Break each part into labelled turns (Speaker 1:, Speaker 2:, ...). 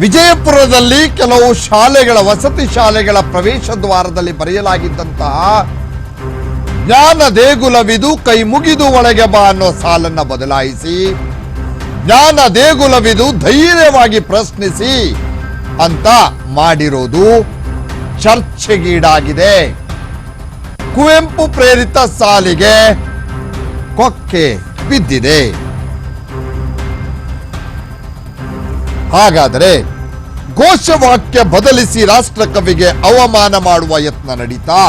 Speaker 1: ವಿಜಯಪುರದಲ್ಲಿ ಕೆಲವು ಶಾಲೆಗಳ ವಸತಿ ಶಾಲೆಗಳ ಪ್ರವೇಶ ದ್ವಾರದಲ್ಲಿ ಬರೆಯಲಾಗಿದ್ದಂತಹ ಜ್ಞಾನ ದೇಗುಲವಿದು ಕೈ ಮುಗಿದು ಒಳಗೆ ಬಾ ಅನ್ನೋ ಸಾಲನ್ನ ಬದಲಾಯಿಸಿ ಜ್ಞಾನ ದೇಗುಲವಿದು ಧೈರ್ಯವಾಗಿ ಪ್ರಶ್ನಿಸಿ ಅಂತ ಮಾಡಿರೋದು ಚರ್ಚೆಗೀಡಾಗಿದೆ. ಕುವೆಂಪು ಪ್ರೇರಿತ ಸಾಲಿಗೆ ಕೊಕ್ಕೆ ಬಿದ್ದಿದೆ. ಹಾಗಾದರೆ ಘೋಷವಾಕ್ಯ ಬದಲಿಸಿ ರಾಷ್ಟ್ರಕವಿಗೆ ಅವಮಾನ ಮಾಡುವ ಯತ್ನ ನಡೀತಾ?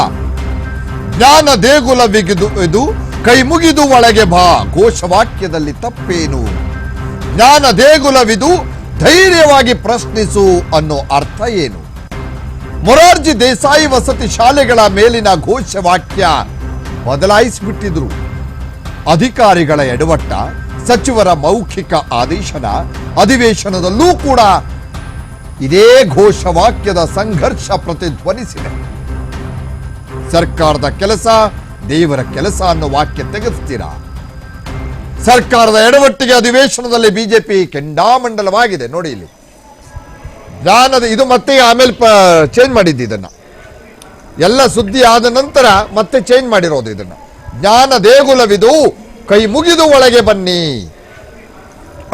Speaker 1: ಜ್ಞಾನ ದೇಗುಲವಿದು ಕೈ ಮುಗಿದು ಒಳಗೆ ಬಾ ಘೋಷವಾಕ್ಯದಲ್ಲಿ ತಪ್ಪೇನು? ಜ್ಞಾನ ದೇಗುಲವಿದು ಧೈರ್ಯವಾಗಿ ಪ್ರಶ್ನಿಸು ಅನ್ನೋ ಅರ್ಥ ಏನು? ಮೊರಾರ್ಜಿ ದೇಸಾಯಿ ವಸತಿ ಶಾಲೆಗಳ ಮೇಲಿನ ಘೋಷವಾಕ್ಯ ಬದಲಾಯಿಸಿಬಿಟ್ಟಿದ್ರು. ಅಧಿಕಾರಿಗಳ ಎಡವಟ್ಟ, ಸಚಿವರ ಮೌಖಿಕ ಆದೇಶನ, ಅಧಿವೇಶನದಲ್ಲೂ ಕೂಡ ಇದೇ ಘೋಷವಾಕ್ಯದ ಸಂಘರ್ಷ ಪ್ರತಿಧ್ವನಿಸಿದೆ. ಸರ್ಕಾರದ ಕೆಲಸ ದೇವರ ಕೆಲಸ ಅನ್ನೋ ವಾಕ್ಯ ತೆಗೆಸ್ತೀರಾ? ಸರ್ಕಾರದ ಎಡವಟ್ಟಿಗೆ ಅಧಿವೇಶನದಲ್ಲಿ ಬಿಜೆಪಿ ಕೆಂಡಾಮಂಡಲವಾಗಿದೆ. ನೋಡಿ ಇಲ್ಲಿ ಜ್ಞಾನದ ಇದು ಮತ್ತೆ ಆಮೇಲೆ ಚೇಂಜ್ ಮಾಡಿದ್ದು, ಇದನ್ನ ಎಲ್ಲ ಸುದ್ದಿ ಆದ ನಂತರ ಮತ್ತೆ ಚೇಂಜ್ ಮಾಡಿರೋದು. ಇದನ್ನ ಜ್ಞಾನ ದೇಗುಲವಿದು ಕೈ ಮುಗಿದು ಒಳಗೆ ಬನ್ನಿ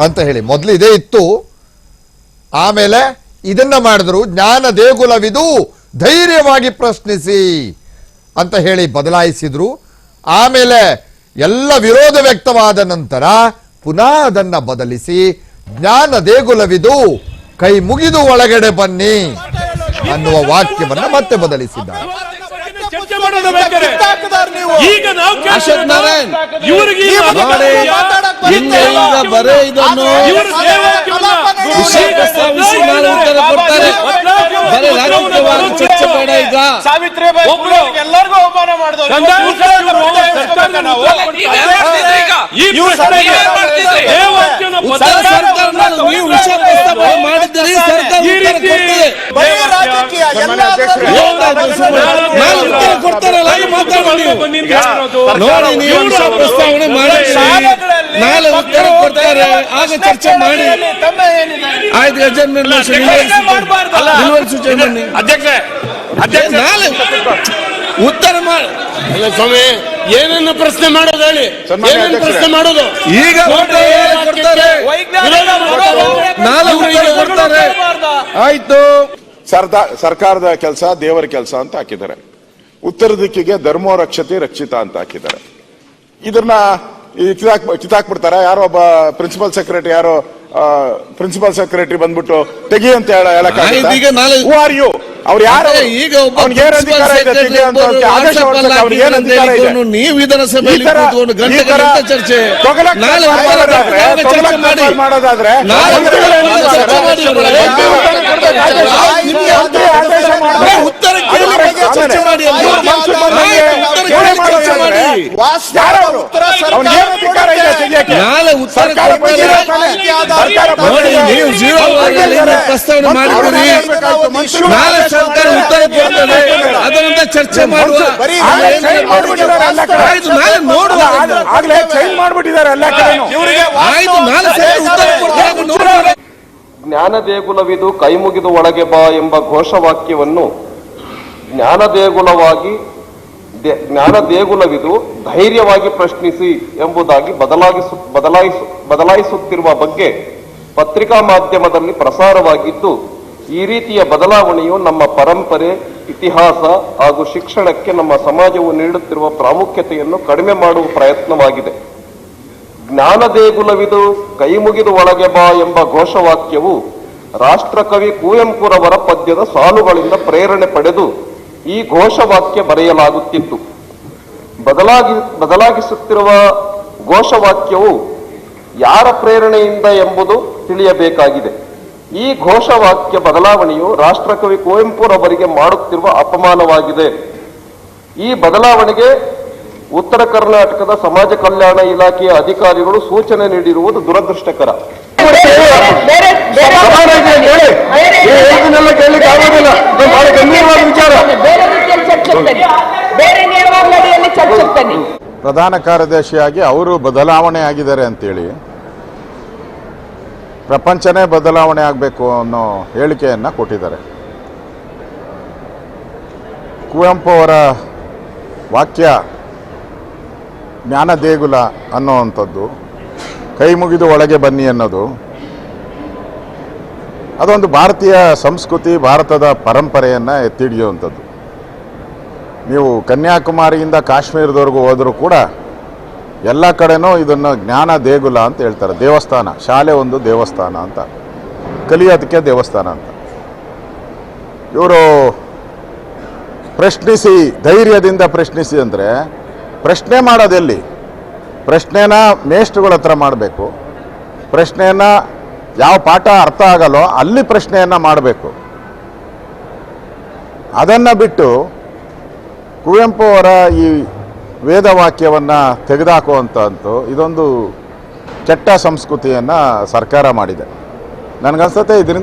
Speaker 1: ಅಂತ ಹೇಳಿ ಮೊದಲು ಇದೇ ಇತ್ತು. ಆಮೇಲೆ ಇದನ್ನ ಮಾಡಿದ್ರು, ಜ್ಞಾನ ದೇಗುಲವಿದು ಧೈರ್ಯವಾಗಿ ಪ್ರಶ್ನಿಸಿ ಅಂತ ಹೇಳಿ ಬದಲಾಯಿಸಿದ್ರು. ಆಮೇಲೆ ಎಲ್ಲ ವಿರೋಧ ವ್ಯಕ್ತವಾದ ನಂತರ ಪುನಃ ಅದನ್ನ ಬದಲಿಸಿ ಜ್ಞಾನ ದೇಗುಲವಿದು ಕೈ ಮುಗಿದು ಒಳಗಡೆ ಬನ್ನಿ ಅನ್ನುವ ವಾಕ್ಯವನ್ನ ಮತ್ತೆ ಬದಲಿಸಿದ್ದಾರೆ.
Speaker 2: ಈಗ ನಾವು ಬರೇ ಇದನ್ನು ಚರ್ಚೆ ಬೇಡ. ಈಗ ಸಾವಿತ್ರಿಬಾಯಿ ಎಲ್ಲರಿಗೂ ಅವಮಾನ ಮಾಡಿದವರು ನೀವು ವಿಷಯ ಪ್ರಸ್ತಾಪ ಮಾಡಿದ್ದೀರಿ, ಸರ್ಕಾರ ಕೊಡ್ತಾರಲ್ಲ ನೋಡಿ, ನೀವು ವಿಷಯ ಪ್ರಸ್ತಾವನೆ ಮಾಡಿದ್ದೀರಿ, ನಾಳೆ ಉತ್ತರ ಕೊಡ್ತಾರೆ, ಆಗ ಚರ್ಚೆ ಮಾಡಿ. ಆಯ್ತು, ಅಜೆಂಡಾ ಸೂಚನೆ ನಾಳೆ ಉತ್ತರ ಮಾಡಿ. ಸ್ವಾಮಿ ಏನನ್ನು ಪ್ರಶ್ನೆ ಮಾಡೋದು ಹೇಳಿ, ಏನನ್ನು ಪ್ರಶ್ನೆ ಮಾಡೋದು? ಈಗ ಕೊಡ್ತಾರೆ, ನಾಳೆ ಕೊಡ್ತಾರೆ. ಆಯ್ತು,
Speaker 3: ಸರ್ಕಾರದ ಕೆಲಸ ದೇವರ ಕೆಲಸ ಅಂತ ಹಾಕಿದ್ದಾರೆ. ಉತ್ತರ ದಿಕ್ಕಿಗೆ ಧರ್ಮೋ ರಕ್ಷತೆ ರಕ್ಷಿತ ಅಂತ ಹಾಕಿದ್ದಾರೆ. ಇದನ್ನ ಕಿತ್ತಾಕ್ಬಿಡ್ತಾರ. ಯಾರೋ ಒಬ್ಬ ಪ್ರಿನ್ಸಿಪಲ್ ಸೆಕ್ರೆಟರಿ ಬಂದ್ಬಿಟ್ಟು ತೆಗಿ ಅಂತ ಹೇಳಕ್ ಅವ್ರು ಯಾರು? ಈಗ
Speaker 2: ನೀವು ವಿಧಾನಸಭೆಯಲ್ಲಿ ಚರ್ಚೆ
Speaker 3: ಮಾಡೋದಾದ್ರೆ
Speaker 2: ಉತ್ತರ ಚರ್ಚೆ ಮಾಡಿ. ನಾಳೆ ಉತ್ತರ ನೀವು ಜೀರೋ ಪ್ರಸ್ತಾವನೆ ಮಾಡಿದ್ದೀರಿ, ನಾಳೆ ಸರ್ಕಾರ ಉತ್ತರ ಕೊಡ್ತದೆ, ಅದರಿಂದ ಚರ್ಚೆ ಮಾಡುವ. ಆಯ್ತು, ನಾಳೆ ನೋಡುವ. ಆಯ್ತು, ನಾಳೆ ಉತ್ತರ ಕೊಡ್ತಾರೆ.
Speaker 4: ಜ್ಞಾನ ದೇಗುಲವಿದು ಕೈ ಮುಗಿದು ಒಳಗೆ ಬಾ ಎಂಬ ಘೋಷವಾಕ್ಯವನ್ನು ಜ್ಞಾನ ದೇಗುಲವಿದು ಧೈರ್ಯವಾಗಿ ಪ್ರಶ್ನಿಸಿ ಎಂಬುದಾಗಿ ಬದಲಾಯಿಸುತ್ತಿರುವ ಬಗ್ಗೆ ಪತ್ರಿಕಾ ಮಾಧ್ಯಮದಲ್ಲಿ ಪ್ರಸಾರವಾಗಿದ್ದು, ಈ ರೀತಿಯ ಬದಲಾವಣೆಯು ನಮ್ಮ ಪರಂಪರೆ, ಇತಿಹಾಸ ಹಾಗೂ ಶಿಕ್ಷಣಕ್ಕೆ ನಮ್ಮ ಸಮಾಜವು ನೀಡುತ್ತಿರುವ ಪ್ರಾಮುಖ್ಯತೆಯನ್ನು ಕಡಿಮೆ ಮಾಡುವ ಪ್ರಯತ್ನವಾಗಿದೆ. ಜ್ಞಾನ ದೇಗುಲವಿದು ಕೈ ಮುಗಿದು ಒಳಗೆ ಬಾ ಎಂಬ ಘೋಷವಾಕ್ಯವು ರಾಷ್ಟ್ರಕವಿ ಕುವೆಂಪುರವರ ಪದ್ಯದ ಸಾಲುಗಳಿಂದ ಪ್ರೇರಣೆ ಪಡೆದು ಈ ಘೋಷವಾಕ್ಯ ಬರೆಯಲಾಗುತ್ತಿತ್ತು. ಬದಲಾಗಿಸುತ್ತಿರುವ ಘೋಷವಾಕ್ಯವು ಯಾರ ಪ್ರೇರಣೆಯಿಂದ ಎಂಬುದು ತಿಳಿಯಬೇಕಾಗಿದೆ. ಈ ಘೋಷವಾಕ್ಯ ಬದಲಾವಣೆಯು ರಾಷ್ಟ್ರಕವಿ ಕುವೆಂಪುರವರಿಗೆ ಮಾಡುತ್ತಿರುವ ಅಪಮಾನವಾಗಿದೆ. ಈ ಬದಲಾವಣೆಗೆ ಉತ್ತರ ಕರ್ನಾಟಕದ ಸಮಾಜ ಕಲ್ಯಾಣ ಇಲಾಖೆಯ ಅಧಿಕಾರಿಗಳು ಸೂಚನೆ ನೀಡಿರುವುದು ದುರದೃಷ್ಟಕರ.
Speaker 3: ಪ್ರಧಾನ ಕಾರ್ಯದರ್ಶಿಯಾಗಿ ಅವರು ಬದಲಾವಣೆ ಆಗಿದ್ದಾರೆ ಅಂತೇಳಿ ಪ್ರಪಂಚನೇ ಬದಲಾವಣೆ ಆಗಬೇಕು ಅನ್ನೋ ಹೇಳಿಕೆಯನ್ನು ಕೊಟ್ಟಿದ್ದಾರೆ. ಕುವೆಂಪು ಅವರ ವಾಕ್ಯ ಜ್ಞಾನ ದೇಗುಲ ಅನ್ನೋವಂಥದ್ದು, ಕೈ ಮುಗಿದು ಒಳಗೆ ಬನ್ನಿ ಅನ್ನೋದು, ಅದೊಂದು ಭಾರತೀಯ ಸಂಸ್ಕೃತಿ, ಭಾರತದ ಪರಂಪರೆಯನ್ನು ಎತ್ತಿಡಿಯುವಂಥದ್ದು. ನೀವು ಕನ್ಯಾಕುಮಾರಿಯಿಂದ ಕಾಶ್ಮೀರದವರೆಗೂ ಹೋದರೂ ಕೂಡ ಎಲ್ಲ ಕಡೆನೂ ಇದನ್ನು ಜ್ಞಾನ ದೇಗುಲ ಅಂತ ಹೇಳ್ತಾರೆ. ದೇವಸ್ಥಾನ, ಶಾಲೆ ಒಂದು ದೇವಸ್ಥಾನ ಅಂತ, ಕಲಿಯೋದಕ್ಕೆ ದೇವಸ್ಥಾನ ಅಂತ. ಇವರು ಪ್ರಶ್ನಿಸಿ, ಧೈರ್ಯದಿಂದ ಪ್ರಶ್ನಿಸಿ ಅಂದರೆ ಪ್ರಶ್ನೆ ಮಾಡೋದೆಲ್ಲಿ? ಪ್ರಶ್ನೆನ ಮೇಷ್ಟ್ರುಗಳ ಹತ್ರ ಮಾಡಬೇಕು. ಪ್ರಶ್ನೆಯನ್ನು ಯಾವ ಪಾಠ ಅರ್ಥ ಆಗಲ್ಲೋ ಅಲ್ಲಿ ಪ್ರಶ್ನೆಯನ್ನು ಮಾಡಬೇಕು. ಅದನ್ನು ಬಿಟ್ಟು ಕುವೆಂಪು ಅವರ ಈ ವೇದವಾಕ್ಯವನ್ನು ತೆಗೆದುಹಾಕುವಂಥದ್ದು ಇದೊಂದು ಕೆಟ್ಟ ಸಂಸ್ಕೃತಿಯನ್ನು ಸರ್ಕಾರ ಮಾಡಿದೆ. ನನಗನ್ಸುತ್ತೆ ಇದರಿಂದ